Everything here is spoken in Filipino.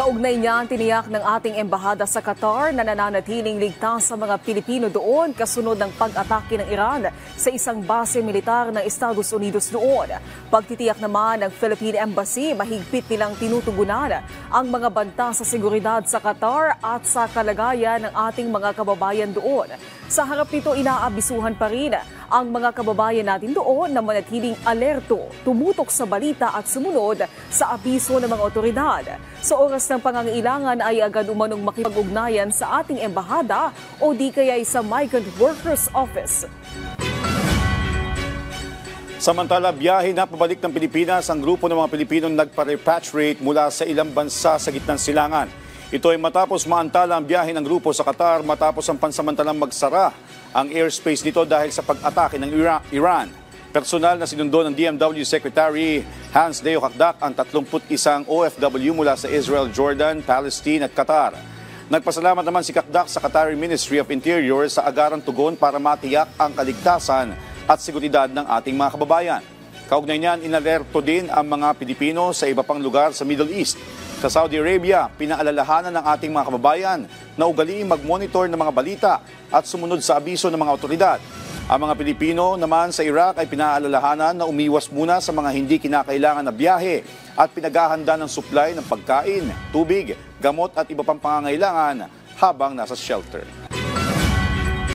Kaugnay niyan, tiniyak ng ating embahada sa Qatar na nananatiling ligtas sa mga Pilipino doon kasunod ng pag-atake ng Iran sa isang base militar ng Estados Unidos doon. Pagtitiyak naman ng Philippine Embassy, mahigpit nilang tinutugunan ang mga banta sa seguridad sa Qatar at sa kalagayan ng ating mga kababayan doon. Sa harap nito, inaabisuhan pa rin ang mga kababayan natin doon na manatiling alerto, tumutok sa balita at sumunod sa abiso ng mga otoridad. Sa oras ng pangangailangan ay agad umanong makipag-ugnayan sa ating embahada o di kaya sa Migrant Workers Office. Samantala, biyahe na pabalik ng Pilipinas ang grupo ng mga Pilipinong nagpa-repatriate mula sa ilang bansa sa gitnang silangan. Ito ay matapos maantala ang biyahe ng grupo sa Qatar matapos ang pansamantalang magsara ang airspace nito dahil sa pag-atake ng Iran. Personal na sinundo ng DMW Secretary Hans Deo Kakdak ang 31 OFW mula sa Israel, Jordan, Palestine at Qatar. Nagpasalamat naman si Kakdak sa Qatari Ministry of Interior sa agarang tugon para matiyak ang kaligtasan at seguridad ng ating mga kababayan. Kaugnay niyan, inalerto din ang mga Pilipino sa iba pang lugar sa Middle East. Sa Saudi Arabia, pinaalalahanan ng ating mga kababayan na ugaliing mag-monitor ng mga balita at sumunod sa abiso ng mga otoridad. Ang mga Pilipino naman sa Iraq ay pinaalalahanan na umiwas muna sa mga hindi kinakailangan na biyahe at pinaghahanda ng supply ng pagkain, tubig, gamot at iba pang pangangailangan habang nasa shelter.